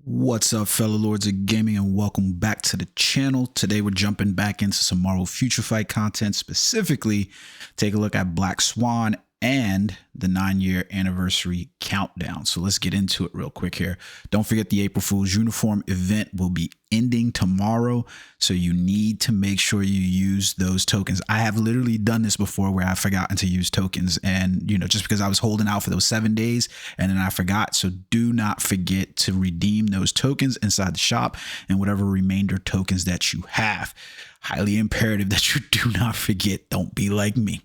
What's up, fellow lords of gaming, and welcome back to the channel. Today we're jumping back into some Marvel Future Fight content. Specifically, take a look at Black Swan and the 9-year anniversary countdown. So let's get into it real quick here. Don't forget the April Fool's uniform event will be ending tomorrow, so you need to make sure you use those tokens. I have literally done this before where I've forgotten to use tokens, and just because I was holding out for those 7 days and then I forgot. So do not forget to redeem those tokens inside the shop and whatever remainder tokens that you have. Highly imperative that you do not forget. Don't be like me.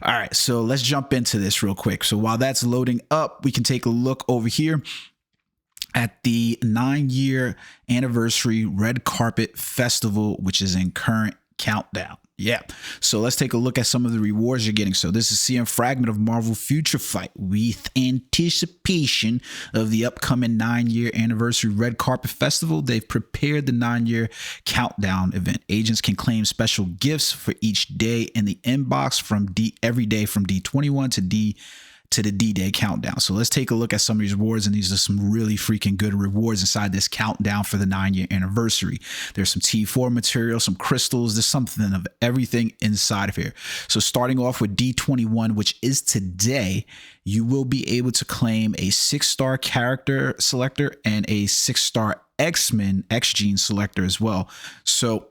All right, so let's jump into this real quick. So while that's loading up, we can take a look over here at the 9-year anniversary red carpet festival, which is in current countdown. Yeah, so let's take a look at some of the rewards you're getting. So this is CM Fragment of Marvel Future Fight with anticipation of the upcoming 9-year anniversary red carpet festival. They've prepared the 9-year countdown event. Agents can claim special gifts for each day in the inbox from every day from D21 to the D-Day countdown. So let's take a look at some of these rewards, and these are some really freaking good rewards inside this countdown for the 9-year anniversary. There's some T4 material, some crystals, there's something of everything inside of here. So starting off with D21, which is today, you will be able to claim a 6-star character selector and a 6-star X-Men X-Gene selector as well. So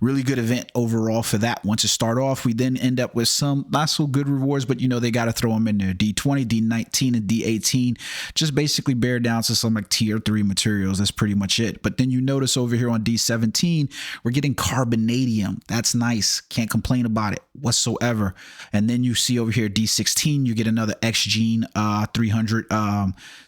really good event overall for that one to start off. We then end up with some not so good rewards, but they got to throw them in there. D20, D19, and D18 just basically bear down to some like tier 3 materials. That's pretty much it. But then you notice over here on D17, we're getting carbonadium. That's nice. Can't complain about it whatsoever. And then you see over here D16, you get another X-Gene 300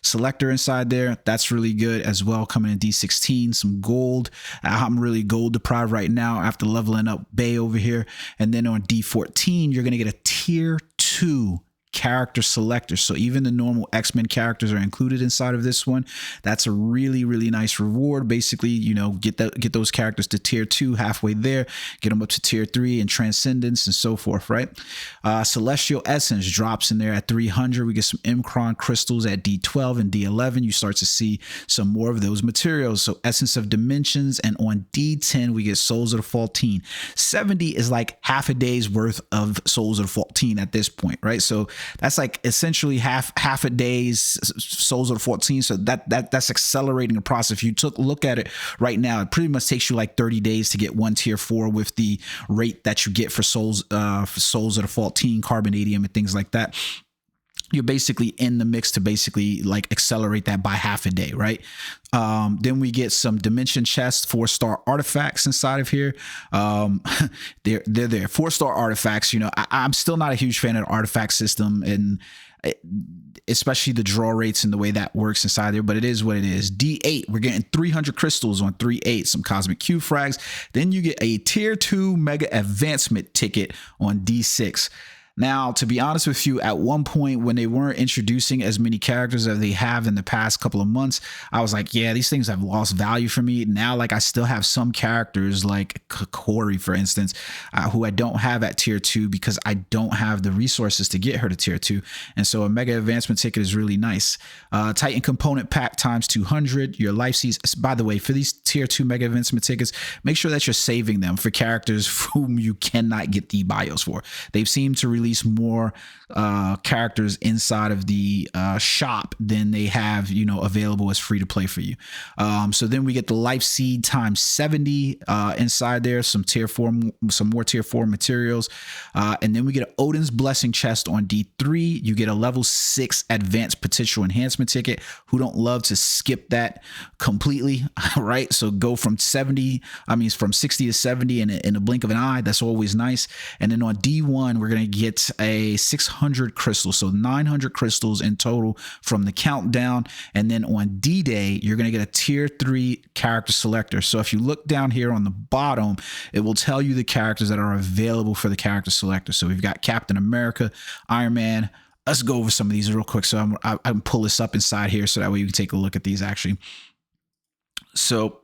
selector inside there. That's really good as well. Coming in D16, some gold. I'm really gold deprived right now after leveling up Bay over here. And then on D14, you're going to get a tier 2 character selector. So even the normal X-Men characters are included inside of this one. That's a really, really nice reward. Basically, get those characters to tier 2 halfway there, get them up to tier 3 and Transcendence and so forth, right? Celestial Essence drops in there at 300. We get some Mcron crystals at D12 and D11. You start to see some more of those materials. So Essence of Dimensions, and on D10, we get Souls of the 14. 70 is like half a day's worth of Souls of the 14 at this point, right? So that's like essentially half a day's Souls of the 14. So that's accelerating the process. If you look at it right now, it pretty much takes you like 30 days to get one tier 4 with the rate that you get for Souls of the 14, carbonadium, and things like that. You're basically in the mix to basically like accelerate that by half a day, right? Then we get some Dimension Chest 4-star artifacts inside of here. They're there 4-star artifacts. I'm still not a huge fan of the artifact system, and especially the draw rates and the way that works inside there, but it is what it is. D8, we're getting 300 crystals on 3/8, some cosmic Q frags. Then you get a tier 2 mega advancement ticket on D6. Now, to be honest with you, at one point when they weren't introducing as many characters as they have in the past couple of months, I was like, yeah, these things have lost value for me. Now, like, I still have some characters like Corey, for instance, who I don't have at tier 2 because I don't have the resources to get her to tier 2. And so a mega advancement ticket is really nice. Titan component pack times 200. Your life seeds. By the way, for these tier 2 mega advancement tickets, make sure that you're saving them for characters whom you cannot get the bios for. They've seemed to release more characters inside of the shop than they have available as free to play for you. So then we get the life seed times 70 inside there, some more tier 4 materials, and then we get an Odin's Blessing chest on D3. You get a level 6 advanced potential enhancement ticket. Who don't love to skip that completely, right? So go from 60 to 70 in a blink of an eye. That's always nice. And then on D1, we're gonna get a 600 crystals, so 900 crystals in total from the countdown. And then on D-Day, you're going to get a tier 3 character selector. So if you look down here on the bottom, it will tell you the characters that are available for the character selector. So we've got Captain America, Iron Man. Let's go over some of these real quick. So I'm pull this up inside here so that way you can take a look at these actually. So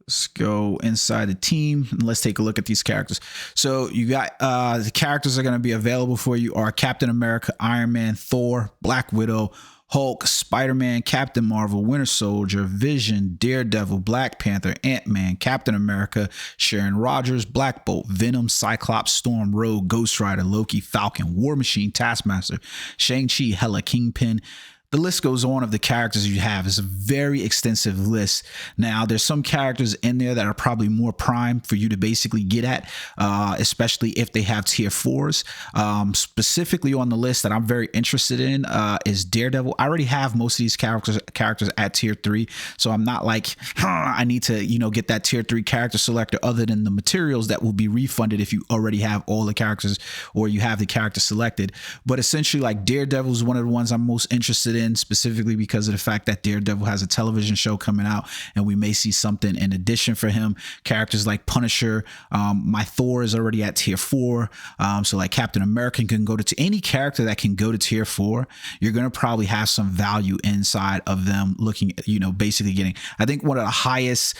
let's go inside the team and let's take a look at these characters. So you got the characters that are going to be available for you are Captain America, Iron Man, Thor, Black Widow, Hulk, Spider-Man, Captain Marvel, Winter Soldier, Vision, Daredevil, Black Panther, Ant-Man, Captain America, Sharon Rogers, Black Bolt, Venom, Cyclops, Storm, Rogue, Ghost Rider, Loki, Falcon, War Machine, Taskmaster, Shang-Chi, Hela, Kingpin. The list goes on of the characters you have. It's a very extensive list. Now, there's some characters in there that are probably more prime for you to basically get at, especially if they have tier 4s. Specifically on the list that I'm very interested in is Daredevil. I already have most of these characters at tier 3, so I'm not like, I need to, get that tier 3 character selector other than the materials that will be refunded if you already have all the characters or you have the character selected. But essentially, like, Daredevil is one of the ones I'm most interested in, specifically because of the fact that Daredevil has a television show coming out and we may see something in addition for him. Characters like Punisher, my Thor is already at tier 4, so like Captain America can go to any character that can go to tier 4. You're going to probably have some value inside of them looking at, basically getting, I think, one of the highest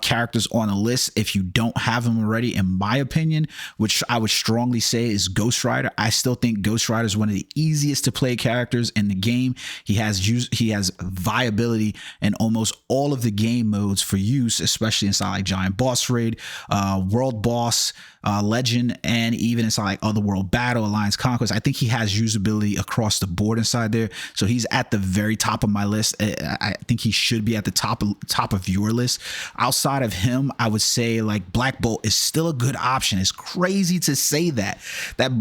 characters on the list, if you don't have them already, in my opinion, which I would strongly say is Ghost Rider. I still think Ghost Rider is one of the easiest to play characters in the game. He has viability in almost all of the game modes for use, especially inside like Giant Boss Raid, World Boss, Legend, and even inside like Otherworld Battle, Alliance Conquest. I think he has usability across the board inside there. So he's at the very top of my list. I think he should be at the top of your list. Outside of him, I would say like Black Bolt is still a good option. It's crazy to say that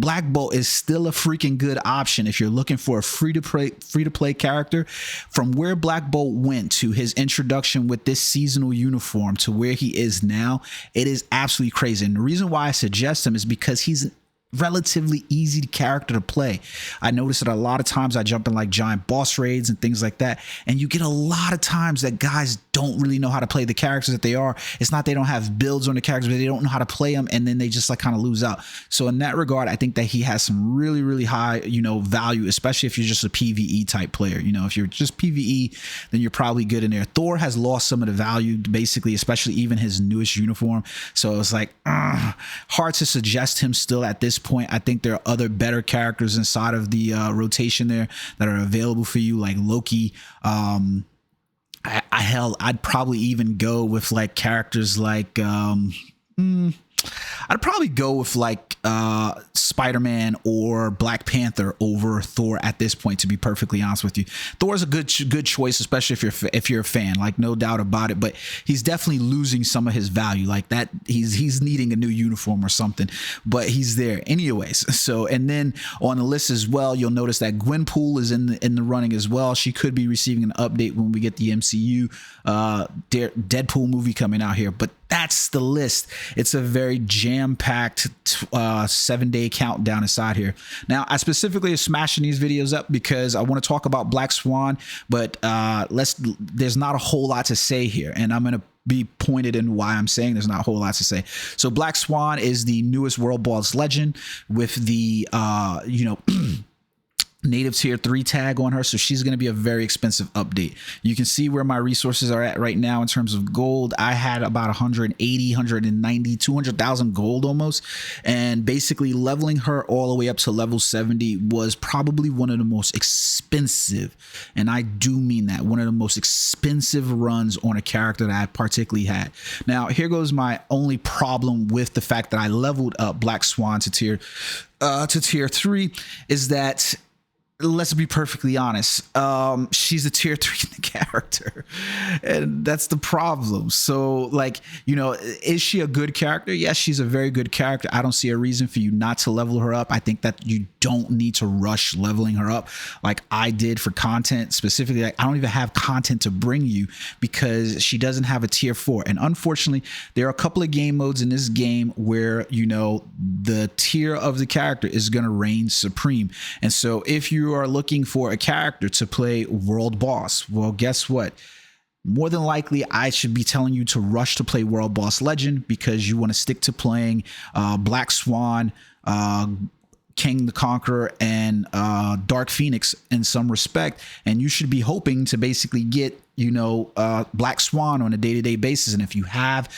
Black Bolt is still a freaking good option if you're looking for a free to play character. From where Black Bolt went to his introduction with this seasonal uniform to where he is now, it is absolutely crazy. And the reason why I suggest him is because he's an relatively easy character to play. I notice that a lot of times I jump in like Giant Boss Raids and things like that, and you get a lot of times that guys don't really know how to play the characters that they are. It's not they don't have builds on the characters, but they don't know how to play them, and then they just like kind of lose out. So in that regard, I think that he has some really, really high, value, especially if you're just a PvE type player. If you're just PvE, then you're probably good in there. Thor has lost some of the value, basically, especially even his newest uniform. So it's like hard to suggest him still at this point. I think there are other better characters inside of the rotation there that are available for you, like Loki. I'd probably even go with like characters like I'd probably go with like Spider-Man or Black Panther over Thor at this point, to be perfectly honest with you. Thor's a good choice, especially if you're a fan, like, no doubt about it, but he's definitely losing some of his value like that. He's needing a new uniform or something, but he's there anyways. So, and then on the list as well, you'll notice that Gwenpool is in the running as well. She could be receiving an update when we get the MCU Deadpool movie coming out here, but that's the list. It's a very jam-packed 7-day countdown inside here. Now, I specifically am smashing these videos up because I want to talk about Black Swan, but there's not a whole lot to say here, and I'm going to be pointed in why I'm saying there's not a whole lot to say. So Black Swan is the newest World Boss Legend with the native tier 3 tag on her, so she's going to be a very expensive update. You can see where my resources are at right now in terms of gold. I had about 180, 190, 200,000 gold almost, and basically leveling her all the way up to level 70 was probably one of the most expensive, and I do mean that, one of the most expensive runs on a character that I particularly had. Now, here goes my only problem with the fact that I leveled up Black Swan to tier 3 is that, let's be perfectly honest, she's a tier 3 character, and that's the problem. So, like, is she a good character? Yes, she's a very good character. I don't see a reason for you not to level her up. I think that you don't need to rush leveling her up like I did for content. Specifically, like, I don't even have content to bring you because she doesn't have a tier 4. And unfortunately, there are a couple of game modes in this game where, the tier of the character is going to reign supreme. And so if you are looking for a character to play World Boss, well, guess what? More than likely, I should be telling you to rush to play World Boss Legend because you want to stick to playing Black Swan, King the Conqueror, and Dark Phoenix in some respect, and you should be hoping to basically get Black Swan on a day-to-day basis. And if you have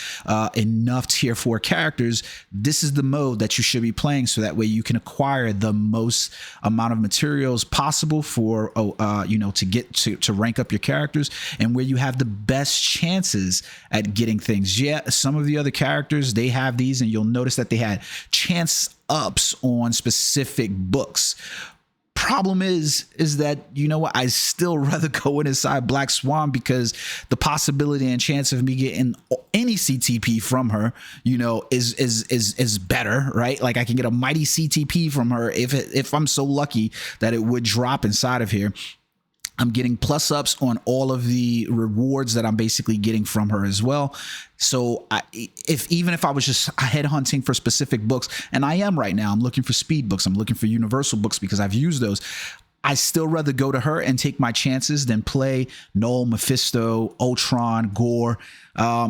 enough tier 4 characters, this is the mode that you should be playing, so that way you can acquire the most amount of materials possible for to get to rank up your characters, and where you have the best chances at getting things. Yeah, some of the other characters, they have these, and you'll notice that they had chance ups on specific books. Problem is that, I still rather go inside Black Swan, because the possibility and chance of me getting any CTP from her, is better, right? Like I can get a mighty CTP from her if I'm so lucky that it would drop inside of here. I'm getting plus ups on all of the rewards that I'm basically getting from her as well. So even if I was just headhunting for specific books, and I am right now, I'm looking for speed books, I'm looking for universal books because I've used those. I still rather go to her and take my chances than play Null, Mephisto, Ultron, Gore.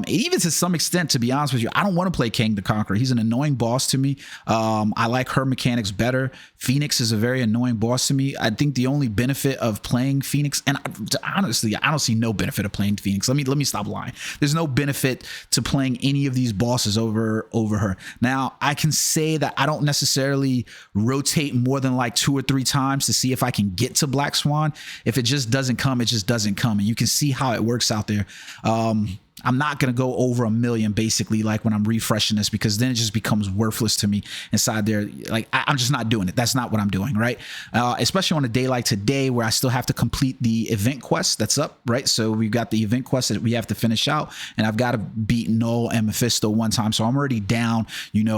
Even to some extent, to be honest with you, I don't want to play Kang the Conqueror. He's an annoying boss to me. I like her mechanics better. Phoenix is a very annoying boss to me. I think the only benefit of playing Phoenix, and honestly, I don't see no benefit of playing Phoenix. Let me stop lying. There's no benefit to playing any of these bosses over her. Now, I can say that I don't necessarily rotate more than like 2 or 3 times to see if I can get to Black Swan. If it just doesn't come, it just doesn't come. And you can see how it works out there. I'm not going to go over 1 million basically, like when I'm refreshing this, because then it just becomes worthless to me inside there. Like I'm just not doing it. That's not what I'm doing. Right. Especially on a day like today where I still have to complete the event quest that's up. Right. So we've got the event quest that we have to finish out, and I've got to beat Null and Mephisto 1 time. So I'm already down,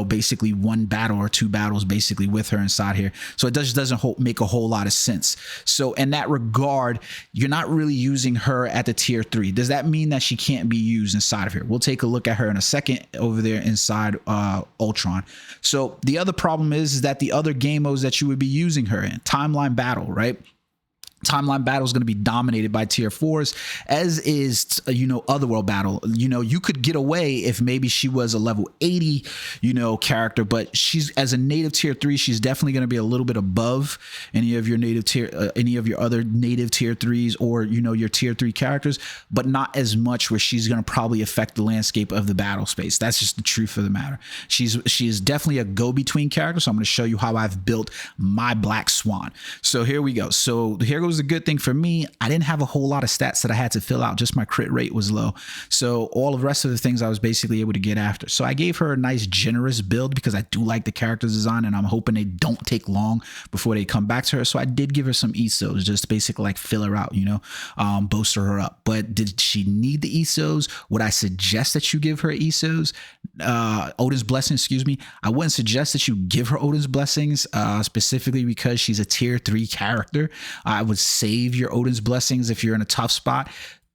basically 1 battle or 2 battles basically with her inside here. So it just doesn't make a whole lot of sense. So in that regard, you're not really using her at the tier 3. Does that mean that she can't be used inside of here? We'll take a look at her in a second over there inside Ultron. So the other problem is that the other game modes that you would be using her in, timeline battle, right? Timeline battle is going to be dominated by tier 4s, as is, Otherworld battle. You could get away if maybe she was a level 80, character, but she's, as a native tier 3, she's definitely going to be a little bit above any of your other native tier 3s or, your tier 3 characters, but not as much where she's going to probably affect the landscape of the battle space. That's just the truth of the matter. She is definitely a go-between character. So I'm going to show you how I've built my Black Swan. So here we go. So here goes the good thing for me. I didn't have a whole lot of stats that I had to fill out. Just my crit rate was low. So all the rest of the things I was basically able to get after. So I gave her a nice generous build because I do like the character design, and I'm hoping they don't take long before they come back to her. So I did give her some ESOs, just basically like fill her out, bolster her up. But did she need the ESOs? Would I suggest that you give her ESOs? Odin's Blessings, excuse me. I wouldn't suggest that you give her Odin's Blessings, specifically because she's a tier 3 character. I would save your Odin's Blessings if you're in a tough spot.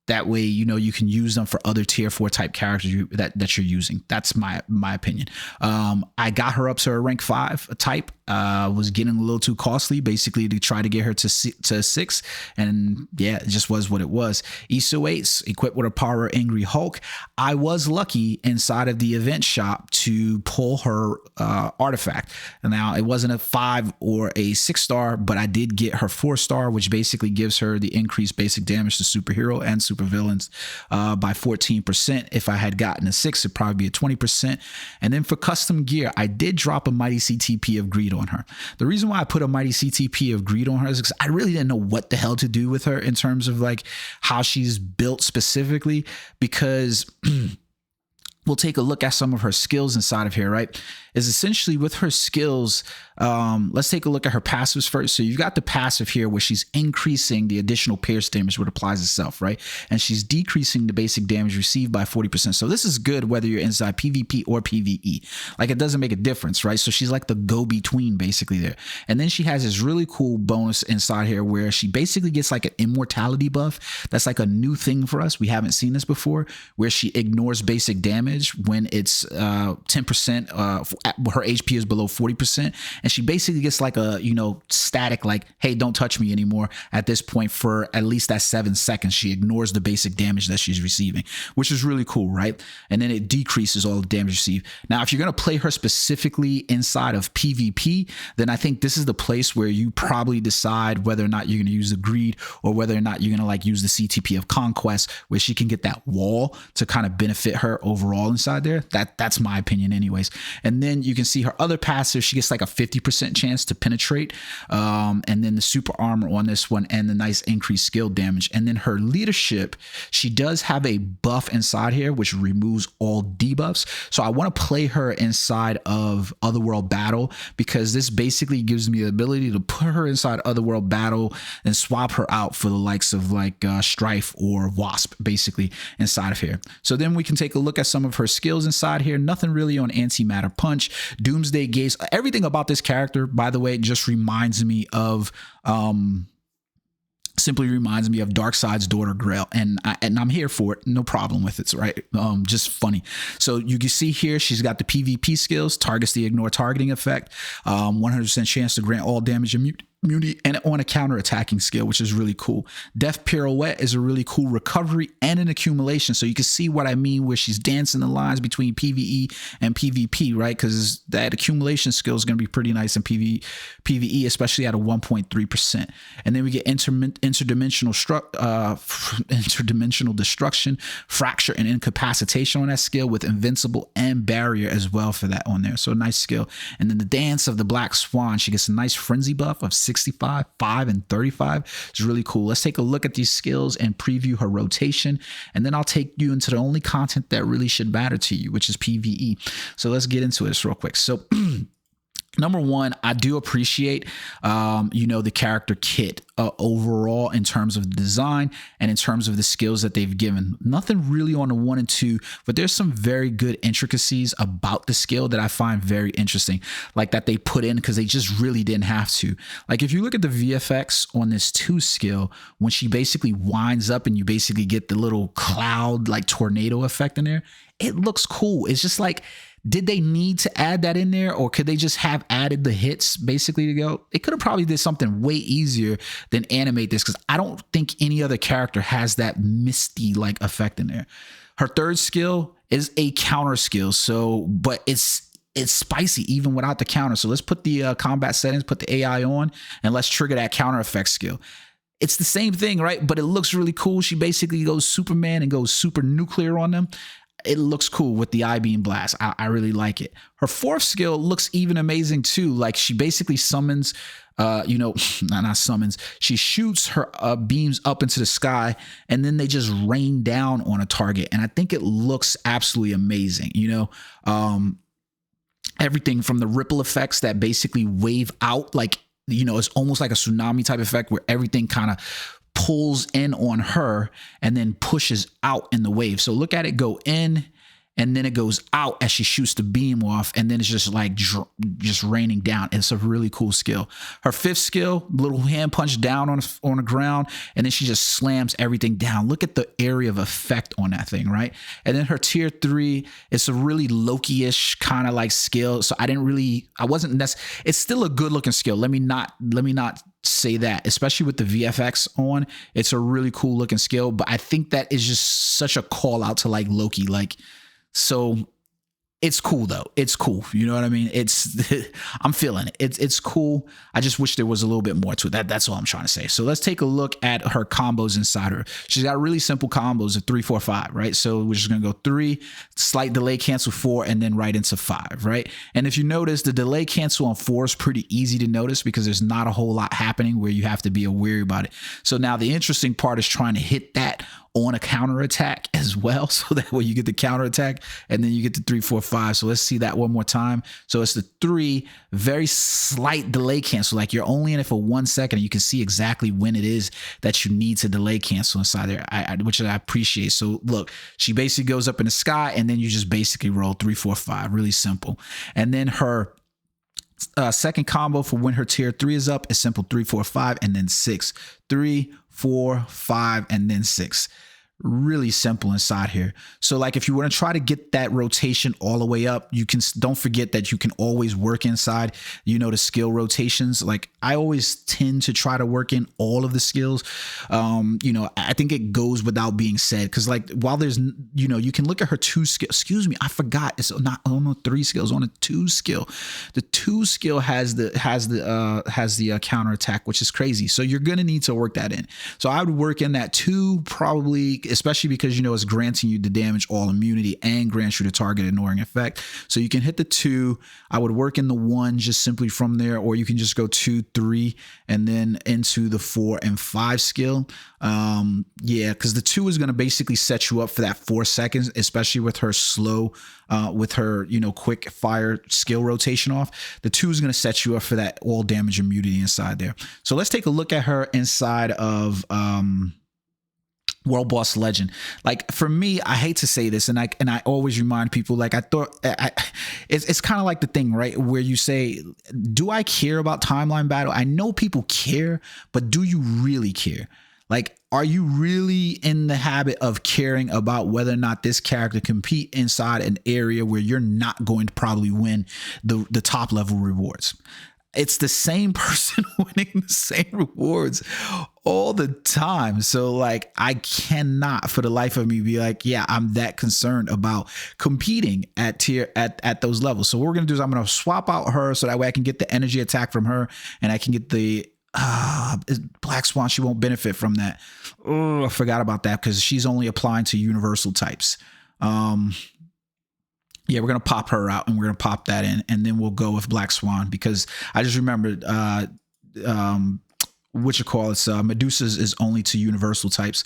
That way, you can use them for other tier 4 type characters that you're using. That's my opinion. I got her up to a rank 5 type. Was getting a little too costly, basically, to try to get her to 6. And yeah, it just was what it was. ESO 8s equipped with a Power Angry Hulk. I was lucky inside of the event shop to pull her artifact. And now it wasn't a 5 or a 6-star, but I did get her 4-star, which basically gives her the increased basic damage to superhero and supervillains by 14%. If I had gotten a 6, it'd probably be a 20%. And then for custom gear, I did drop a mighty CTP of Greed on her. The reason why I put a mighty CTP of Greed on her is because I really didn't know what the hell to do with her in terms of like how she's built specifically, because we'll take a look at some of her skills inside of here, right? Is essentially with her skills, let's take a look at her passives first. So you've got the passive here where she's increasing the additional pierce damage what applies itself, right? And she's decreasing the basic damage received by 40%. So this is good whether you're inside PvP or PvE. Like, it doesn't make a difference, right? So she's like the go-between basically there. And then she has this really cool bonus inside here where she basically gets like an immortality buff. That's like a new thing for us. We haven't seen this before, where she ignores basic damage. damage when it's 10%, her HP is below 40%. And she basically gets like a, you know, static, like, hey, don't touch me anymore at this point for at least that 7 seconds. She ignores the basic damage that she's receiving, which is really cool, right? And then it decreases all the damage received. Now, if you're going to play her specifically inside of PvP, then I think this is the place where you probably decide whether or not you're going to use the greed or whether or not you're going to like use the CTP of conquest, where she can get that wall to kind of benefit her overall inside there. That's my opinion anyways. And then you can see her other passive, she gets like a 50% chance to penetrate, and then the super armor on this one, and the nice increased skill damage. And then her leadership, she does have a buff inside here which removes all debuffs. So I want to play her inside of Otherworld Battle, because this basically gives me the ability to put her inside Otherworld Battle and swap her out for the likes of like Strife or Wasp, basically inside of here. So then we can take a look at some of her skills inside here. Nothing really on Antimatter Punch, Doomsday Gaze. Everything about this character, by the way, just reminds me of simply reminds me of Darkseid's daughter Grail, and I'm here for it. No problem with it, right? Just funny. So you can see here she's got the PvP skills, targets the ignore targeting effect, 100% chance to grant all damage immunity, and on a counter attacking skill, which is really cool. Death Pirouette is a really cool recovery and an accumulation. So you can see what I mean, where she's dancing the lines between PvE and PvP, right? Because that accumulation skill is going to be pretty nice in PvE, especially at a 1.3%. And then we get interdimensional destruction, fracture, and incapacitation on that skill, with invincible and barrier as well for that on there. So a nice skill. And then the dance of the Black Swan, she gets a nice frenzy buff of 65, 5, and 35. It's really cool. Let's take a look at these skills and preview her rotation, and then I'll take you into the only content that really should matter to you, which is PvE. So let's get into this real quick. So number one, I do appreciate, you know, the character kit overall in terms of the design and in terms of the skills that they've given. Nothing really on the 1 and 2, but there's some very good intricacies about the skill that I find very interesting, like that they put in because they just really didn't have to. Like if you look at the VFX on this 2 skill, when she basically winds up and you basically get the little cloud like tornado effect in there, it looks cool. It's just like, did they need to add that in there, or could they just have added the hits basically to go? They could have probably did something way easier than animate this, because I don't think any other character has that misty like effect in there. Her 3rd skill is a counter skill, so but it's spicy even without the counter. So let's put the combat settings, put the AI on, and let's trigger that counter effect skill. It's the same thing, right? But it looks really cool. She basically goes Superman and goes super nuclear on them. It looks cool with the I-beam blast. I really like it. Her 4th skill looks even amazing too. Like she basically summons, you know, not summons. She shoots her beams up into the sky, and then they just rain down on a target. And I think it looks absolutely amazing. You know, everything from the ripple effects that basically wave out, like, you know, it's almost like a tsunami type effect where everything kind of pulls in on her and then pushes out in the wave. So look at it go in, and then it goes out as she shoots the beam off, and then it's just like just raining down. It's a really cool skill. Her 5th skill, little hand punch down on the ground, and then she just slams everything down. Look at the area of effect on that thing, right? And then her tier 3, it's a really Loki-ish kind of like skill. So it's still a good looking skill. Let me not say that, especially with the VFX on. It's a really cool looking skill, but I think that is just such a call out to like Loki, like. So it's cool though. It's cool. You know what I mean? I'm feeling it. It's cool. I just wish there was a little bit more to it. That's all I'm trying to say. So let's take a look at her combos inside her. She's got really simple combos of 3, 4, 5, right? So we're just going to go 3, slight delay cancel 4, and then right into 5, right? And if you notice, the delay cancel on 4 is pretty easy to notice because there's not a whole lot happening where you have to be aware about it. So now the interesting part is trying to hit that on a counter attack as well, so that way you get the counter attack and then you get the 3, 4, 5. So let's see that one more time. So it's the 3, very slight delay cancel, like you're only in it for 1 second and you can see exactly when it is that you need to delay cancel inside there, which I appreciate. So look, she basically goes up in the sky and then you just basically roll 3, 4, 5, really simple. And then her second combo for when her tier 3 is up is simple 3, 4, 5, and then 6. 3, 4, 5, and then 6. really simple inside here. So like if you want to try to get that rotation all the way up, you can, don't forget that you can always work inside, you know, the skill rotations. Like I always tend to try to work in all of the skills. You know, I think it goes without being said, because like while there's, you know, you can look at her 2 skill, excuse me, I forgot, it's not on a 3 skills, on a 2 skill. The 2 skill has the counter attack, which is crazy. So you're gonna need to work that in. So I would work in that 2 probably, especially because, you know, it's granting you the damage all immunity and grants you the target ignoring effect. So you can hit the 2. I would work in the 1 just simply from there, or you can just go 2, 3, and then into the 4 and 5 skill. Yeah, because the 2 is going to basically set you up for that 4 seconds, especially with her slow, with her, you know, quick fire skill rotation off. The 2 is going to set you up for that all damage immunity inside there. So let's take a look at her inside of, World Boss Legend. Like for me, I hate to say this, and I always remind people, like it's kind of like the thing, right, where you say, do I care about timeline battle? I know people care, but do you really care? Like, are you really in the habit of caring about whether or not this character compete inside an area where you're not going to probably win the top level rewards? It's the same person winning the same rewards all the time. So like, I cannot for the life of me be like, yeah, I'm that concerned about competing at those levels. So what we're going to do is I'm going to swap out her so that way I can get the energy attack from her, and I can get the Black Swan. She won't benefit from that. Oh, I forgot about that because she's only applying to universal types. Yeah, we're going to pop her out and we're going to pop that in, and then we'll go with Black Swan, because I just remembered Medusa's is only to universal types.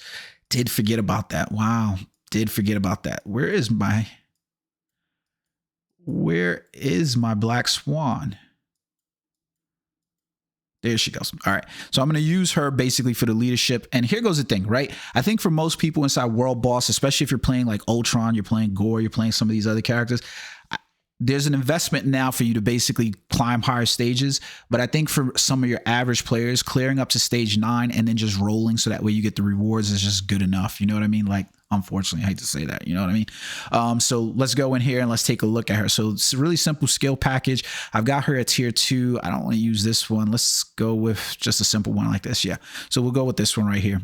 Did forget about that. Wow. Did forget about that. Where is my Black Swan? There she goes. All right. So I'm going to use her basically for the leadership. And here goes the thing, right? I think for most people inside World Boss, especially if you're playing like Ultron, you're playing Gore, you're playing some of these other characters, there's an investment now for you to basically climb higher stages. But I think for some of your average players, clearing up to stage 9 and then just rolling so that way you get the rewards is just good enough. You know what I mean? Like, unfortunately, I hate to say that, you know what I mean? So let's go in here and let's take a look at her. So it's a really simple skill package. I've got her at tier 2. I don't want to use this one. Let's go with just a simple one like this. Yeah. So we'll go with this one right here.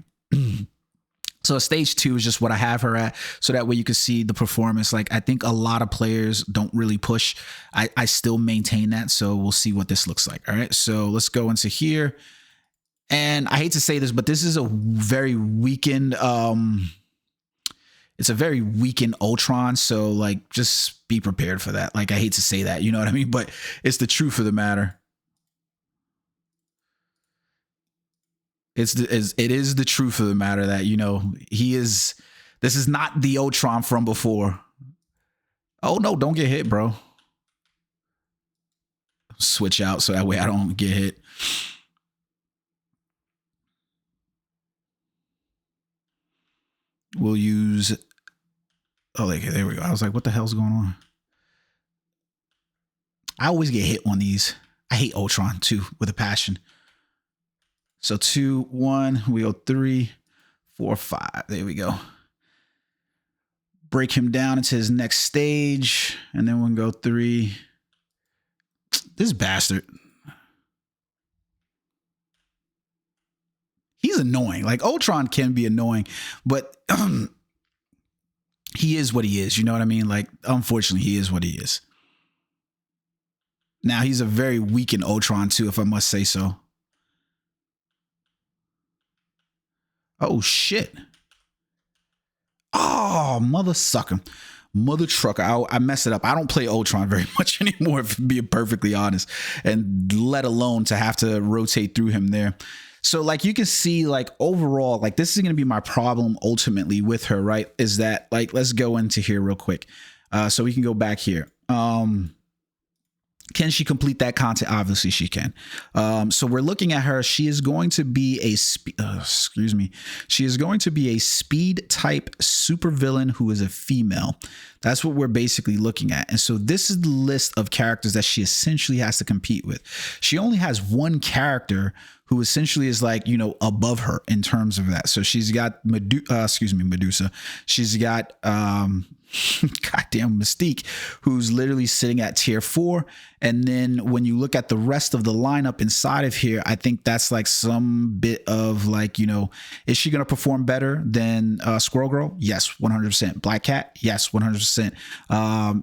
So stage 2 is just what I have her at. So that way you can see the performance. Like, I think a lot of players don't really push. I still maintain that. So we'll see what this looks like. All right. So let's go into here. And I hate to say this, but this is a very weakened, it's a very weakened Ultron. So like, just be prepared for that. Like, I hate to say that, you know what I mean? But it's the truth of the matter. It is the truth of the matter that, you know, this is not the Ultron from before. Oh no, don't get hit, bro. Switch out so that way I don't get hit. We'll use, oh, okay, there we go. I was like, what the hell's going on? I always get hit on these. I hate Ultron too, with a passion. So 2, 1, we go 3, 4, 5. There we go. Break him down into his next stage. And then we'll go 3. This bastard. He's annoying. Like, Ultron can be annoying, but he is what he is. You know what I mean? Like, unfortunately, he is what he is. Now, he's a very weakened Ultron too, if I must say so. Oh, shit. Oh, mother sucker. Mother trucker. I mess it up. I don't play Ultron very much anymore, if I'm being perfectly honest, and let alone to have to rotate through him there. So like, you can see, like, overall, like, this is going to be my problem ultimately with her, right? Is that, like, let's go into here real quick. So we can go back here. Can she complete that content? Obviously she can. So we're looking at her. She is going to be a She is going to be a speed type supervillain who is a female. That's what we're basically looking at. And so this is the list of characters that she essentially has to compete with. She only has one character who essentially is like, you know, above her in terms of that. So she's got Medusa. She's got goddamn Mystique, who's literally sitting at tier 4. And then when you look at the rest of the lineup inside of here, I think that's like some bit of like, you know, is she going to perform better than Squirrel Girl? Yes, 100%. Black Cat? Yes, 100%.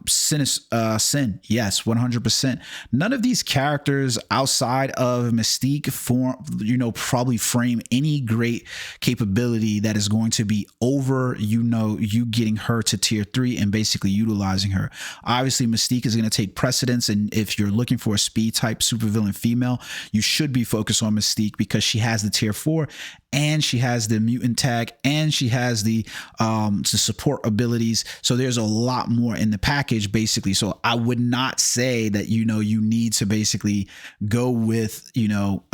Sin? Yes, 100%. None of these characters outside of Mystique probably frame any great capability that is going to be over, you know, you getting her to tier 3 and basically utilizing her. Obviously, Mystique is going to take precedence, and if you're looking for a speed type supervillain female, you should be focused on Mystique because she has the tier 4 and she has the mutant tag and she has the support abilities. So there's a lot more in the package basically. So I would not say that, you know, you need to basically go with, you know,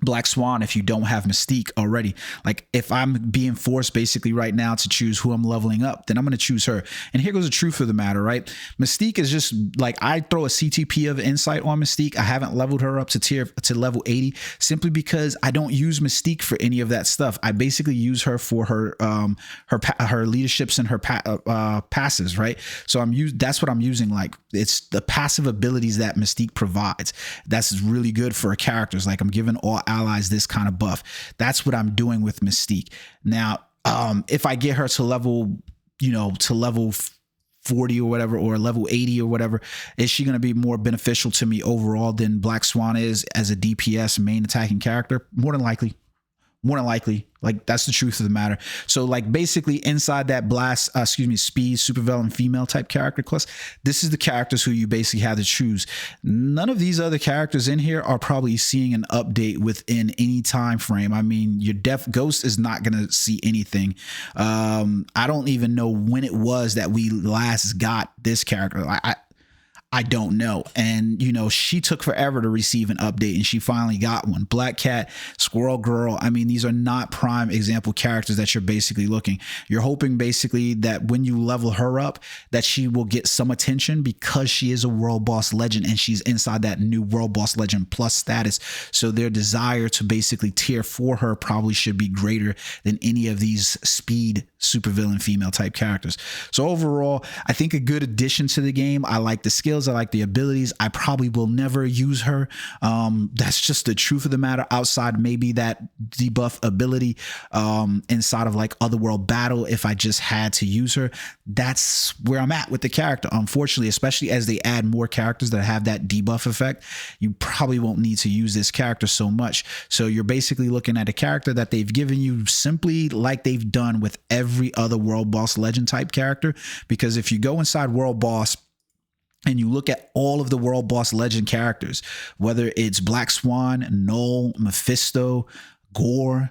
Black Swan if you don't have Mystique already. Like if I'm being forced basically right now to choose who I'm leveling up, then I'm going to choose her. And here goes the truth of the matter, right? Mystique is just like, I throw a CTP of insight on Mystique. I haven't leveled her up to level 80 simply because I don't use Mystique for any of that stuff. I basically use her for her leaderships and her passes, right? So that's what I'm using. Like it's the passive abilities that Mystique provides. That's really good for characters. Like I'm giving all allies this kind of buff. That's what I'm doing with Mystique. Now, if I get her to level, you know, to level 40 or whatever, or level 80 or whatever, is she going to be more beneficial to me overall than Black Swan is as a DPS main attacking character? More than likely. Like that's the truth of the matter. So like basically inside that speed supervillain female type character class, this is the characters who you basically have to choose. None of these other characters in here are probably seeing an update within any time frame. I mean, your Ghost is not going to see anything. I don't even know when it was that we last got this character. I don't know. And, you know, she took forever to receive an update and she finally got one. Black Cat, Squirrel Girl. I mean, these are not prime example characters that you're basically looking. You're hoping basically that when you level her up, that she will get some attention because she is a World Boss Legend and she's inside that new World Boss Legend Plus status. So their desire to basically tier for her probably should be greater than any of these speed supervillain female type characters. So overall, I think a good addition to the game. I like the skills. I like the abilities. I probably will never use her. That's just the truth of the matter. Outside maybe that debuff ability inside of like Otherworld Battle, if I just had to use her, that's where I'm at with the character. Unfortunately, especially as they add more characters that have that debuff effect, you probably won't need to use this character so much. So you're basically looking at a character that they've given you simply like they've done with every other World Boss Legend type character. Because if you go inside World Boss and you look at all of the World Boss Legend characters, whether it's Black Swan, Null, Mephisto, Gore,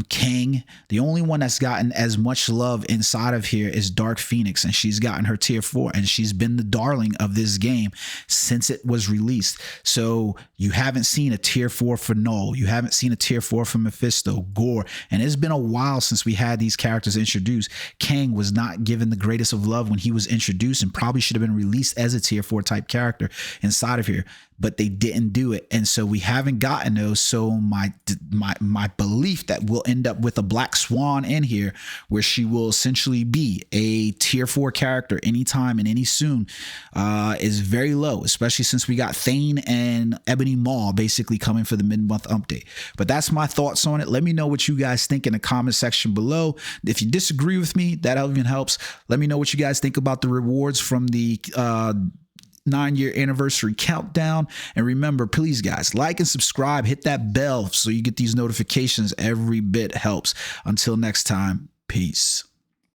King, the only one that's gotten as much love inside of here is Dark Phoenix, and she's gotten her tier 4 and she's been the darling of this game since it was released. So you haven't seen a tier 4 for Null, you haven't seen a tier 4 for Mephisto, Gore, and it's been a while since we had these characters introduced. Kang was not given the greatest of love when he was introduced and probably should have been released as a tier 4 type character inside of here, but they didn't do it, and so we haven't gotten those. So my belief that we'll end up with a Black Swan in here where she will essentially be a tier 4 character anytime and any soon is very low, especially since we got Thane and Ebony Maw basically coming for the mid-month update. But that's my thoughts on it. Let me know what you guys think in the comment section below. If you disagree with me, that even helps. Let me know what you guys think about the rewards from the 9-year anniversary countdown. And remember, please guys, like and subscribe, hit that bell so you get these notifications. Every bit helps. Until next time, peace.